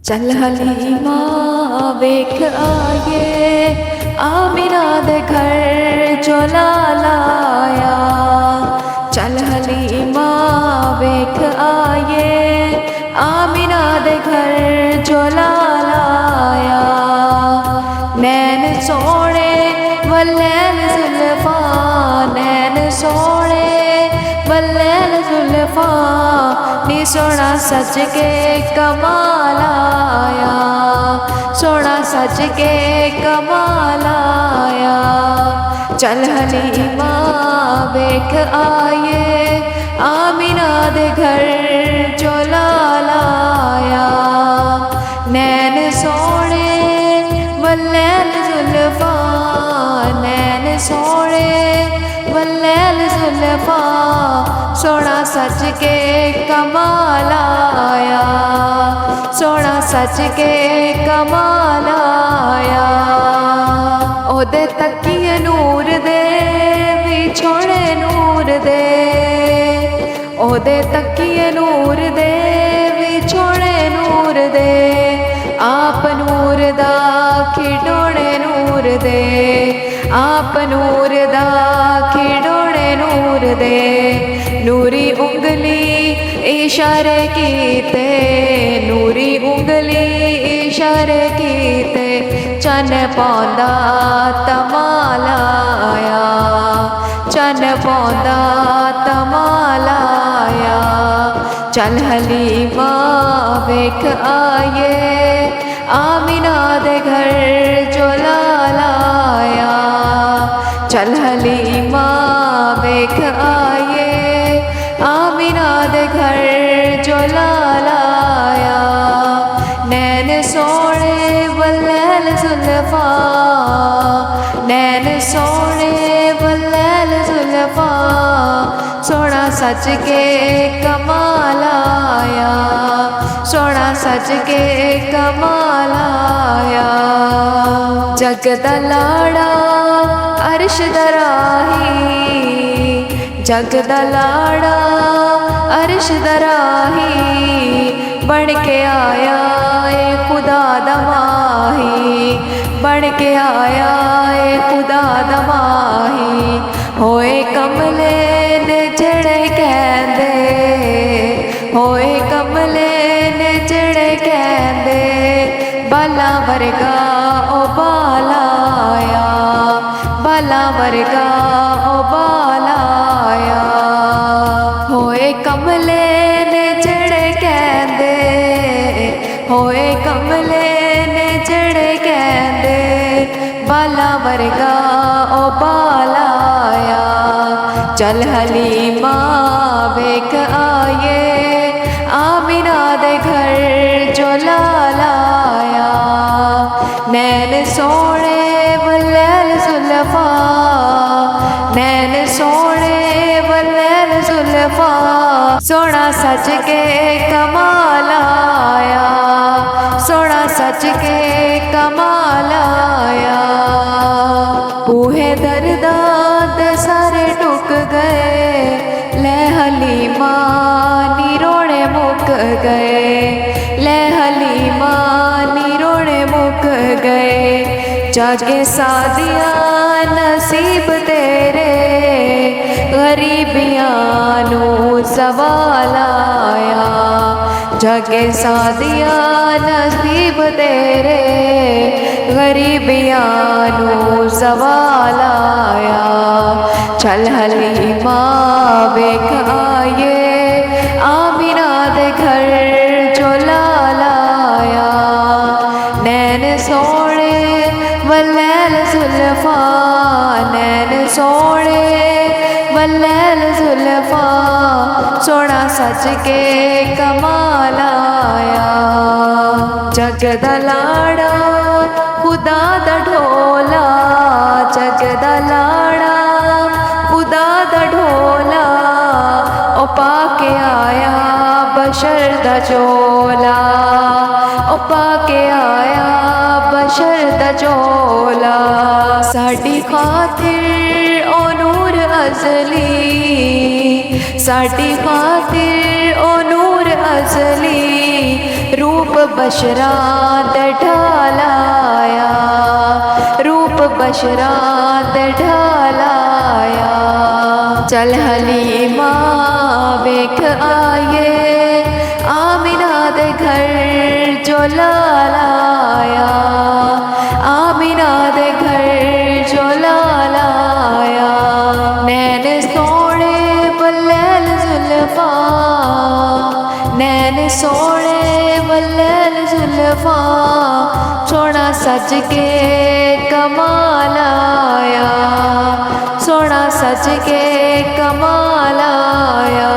चल हलीमा वेख आए आमिना दे घर चोला लाया। चल हलीमा वेख आए आमिना दे घर चोला लाया। नैन सोने वल्लैन जुल्फा नैन सोने वल्लैन जुल्फा नी सोना सच के कमाल आया। सोना सच के कमाल आया। चल हलीमा वेख आए आमिना दे घर चोला लाया। नैन सोने वल्लैन जुल्फा नैन सोने वल्लैन जुल्फा सोना सच के कमाल आया। सोना सच के कमाल आया। ओदे तकिए नूर दे विछोड़े नूर दे। ओदे तकिए नूर दे विछोड़े नूर दे। आप नूर दा खिडोणे नूर दे। आप नूर दा खिडोणे नूर दे। नूरी उंगली इशारे कीते नूरी उंगली इशारे कीते। चन पौंदा तमाल आया। चन पौंदा तमाल आया। चल हलीमा वेख आए आमिना दे घर चोला लाया। चल हलीमा वेख आए आमिना दे घर चोला लाया। नैन सोने वल्लैन जुल्फा नैन सोने वल्लैन जुल्फा सोना सच के कमाल आया। सोना सच के कमाल आया। जग दा लाड़ा अर्श दराही जग दा लाड़ा अर्श दराही बन के आया ए खुदा दा माही। बन के आया ए खुदा दा माही। होए कमले ने जड़े कहंदे होए कमले ने जड़े कहंदे। बाला वर्गा ओ बाला आया। बाला वर्गा ओ बाला आया। होए कमले ने जड़े कहंदे होए कमले ने जड़े कहंदे। बाला वर्गा ओ बाला आया। चल हलीमा वेख आए आमिना दे घर चोला लाया। नैन सोने वल्लैन जुल्फा नैन सोने वल्लैन जुल्फा सोना सच के कमाल आया। सोना सच के कमाल आया। बूहे दरदा दे सारे टुक गए ले हलीमा नी रोने मुक गए। ले हलीमा नी रोने मुक गए। जागे सादिया नसीब तेरे गरीबियां नू सवाल आया। जागे सादिया नसीब तेरे गरीबियां नू सवाल आया। चल हलीमा वेख आए आमिना दे घर चोला लाया। नैन सोने वल्लैन जुल्फा नैन सोने वल्लैन जुल्फा सोना सच के कमाल आया। जग दा लाड़ा खुदा दा ढोला जग दा लाड़ा खुदा दा ढोला। ओ पाके आया बशर दा चोला। ओ पाके आया बशर दा चोला। साडी खातिर ओ नूर अजली साडी खातिर ओ नूर अजली रूप बशरात ढालाया, रूप बशरात ढालाया। चल हलीमा वेख आए आमिना दे घर जो लालाया, आमिना दे घर जो लालाया। नैन सोने बल्लैल जुल्फा, नैन सोने बल्लैल जुल्फा, सोना सज के कमाल आया, सोना सज के कमाल आया।